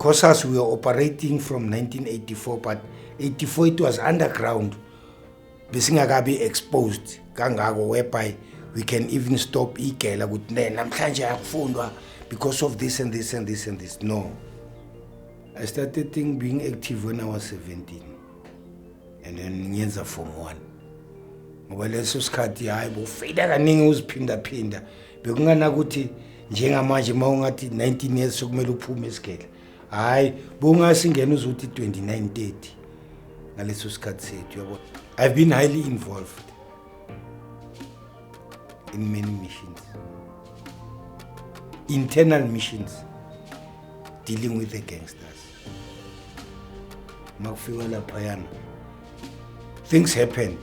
Because we were operating from 1984, but 84 it was underground. Besingakabi exposed kangako, whereby we can even stop igela ukuthi namhlanje yakufundwa because of this and this and this and this. No. I started being active when I was 17. And then ngiyenza Form 1. Ngoba leso sikhathi hayi bufida kaningi uziphinda bekungana ukuthi njengamanje mawungathi 19 years sokumele uphume esigela. Hayi bungasingena uzuthi 29 30 ngaleso sikhathi sethu yabo. I've been highly involved in many missions, internal missions, dealing with the gangsters. Makufika laphayana, things happened.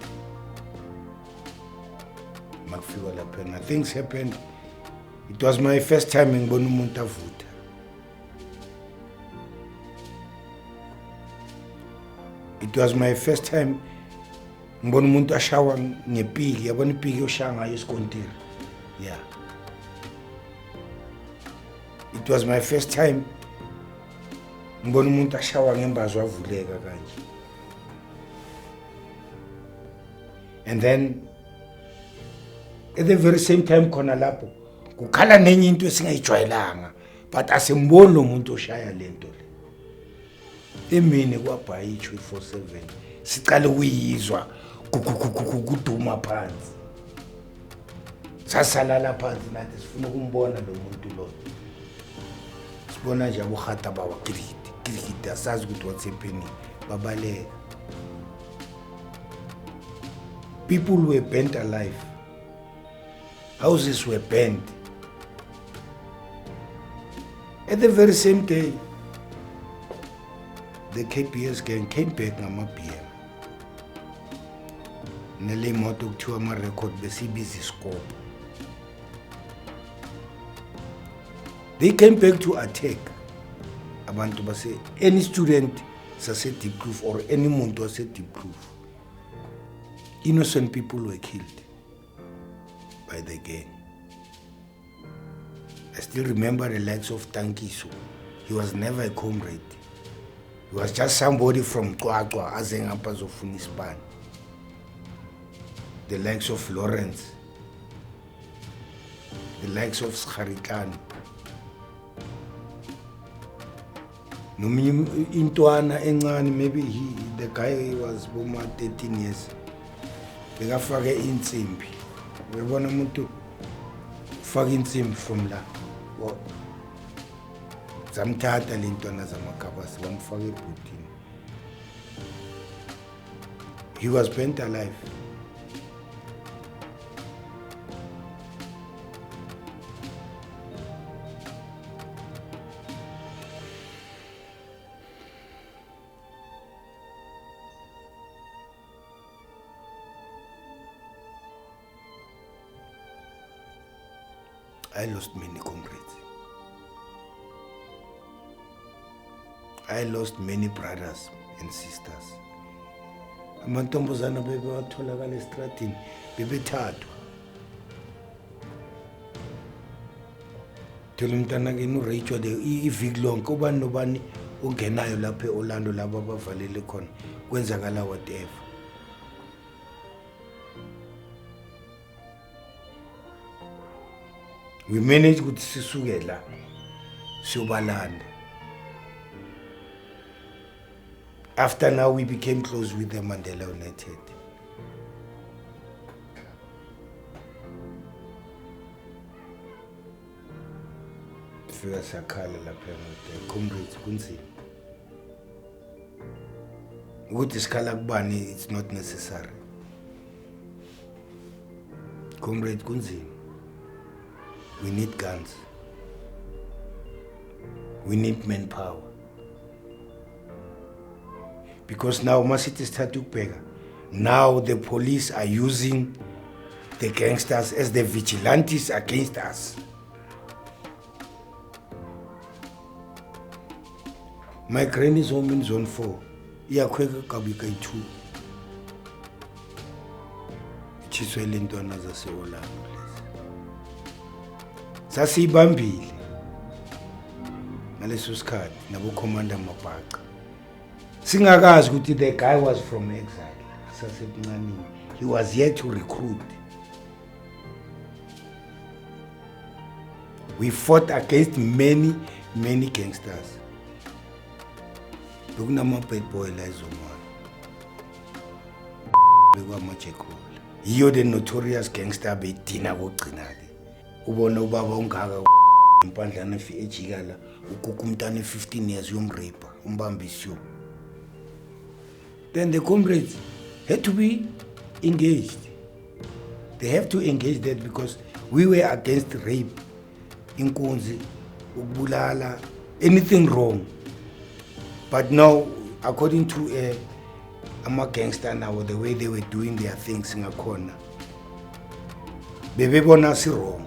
Makufika laphayana, things happened. It was my first time ngibona umuntu avuta. It was my first time ngibona umuntu ashawa ngepiki, yabona ipiki oshaya ngayo esikontiri. Yeah. It was my first time ngibona umuntu ashawa ngembazo avuleka kanje. And then at the very same time khona lapho kukhala nenye into esingayijwayelanga, but asimboni lo muntu oshaya lento le. Emini kwabhayi 247 sicala ukuyizwa kuduma phansi. Sasalala phansi nathi sifuna ukumbona lo muntu lo. Sibona nje abohata bawa kirikiti asazi ukuthi what's happening babaleka. People were burnt alive. Houses were burnt. At the very same day, the KPS gang came back ngama-BM. Nele moto kuthiwa ama-record besibiza scope. They came back to attack abantu base any student sase Deep Kloof or any muntu wase Deep Kloof. Innocent people were killed by the gang. I still remember the likes of Tankiso. He was never a comrade. He was just somebody from Kwakwa azengapha zofuna isibani. The likes of Lawrence, the likes of Skharikani. Nomi intwana encane, maybe the guy was boma 13 years. Bekafake insimbi. Uyabona umuntu ufaka insimbi from la. Zamthatha le ntwana zamakabasi bamfaka ebhutini. He was burnt alive. I lost many comrades. I lost many brothers and sisters. Amantombazana bebe watholakala estradini bebethathwa. Thola umntana ke uRachel de iviki lonke ubani nobani ungenayo lapha eOrlando labo abavalele khona kwenzakala whatever. We managed ukuthi sisuke la siyobalanda. After now we became close with the Mandela United. Fika sakhala lapha eMoto comrades kunzima. Ukuthi sikhala kubani, it's not necessary. Comrades kunzima. We need guns. We need manpower. Because now masithi sithatha ukubheka, now the police are using the gangsters as the vigilantes against us. My granny's home in Zone 4. Iyakhweka kabika 2. Chiswele ntwana zaseOrlando. Sasibambile. ngaleso sikhathi nabo Commander Mabhaqa singakazi ukuthi the guy was from exile sasebuncane. He was yet to recruit. We fought against many gangsters. Bekunama bad boy la eZomani. Bekwamajekula. Yiyo the notorious gangster bedina kokugcina ke. Ubona ubaba ungaka impandlana ejikala ukuku umntana 15 years yomrape umbambisiyo. Then the comrades had to be engaged. They have to engage that because we were against rape, inkunzi, ukubulala, anything wrong. But now, according to a gangster now, the way they were doing their things in a corner, bebebona si wrong.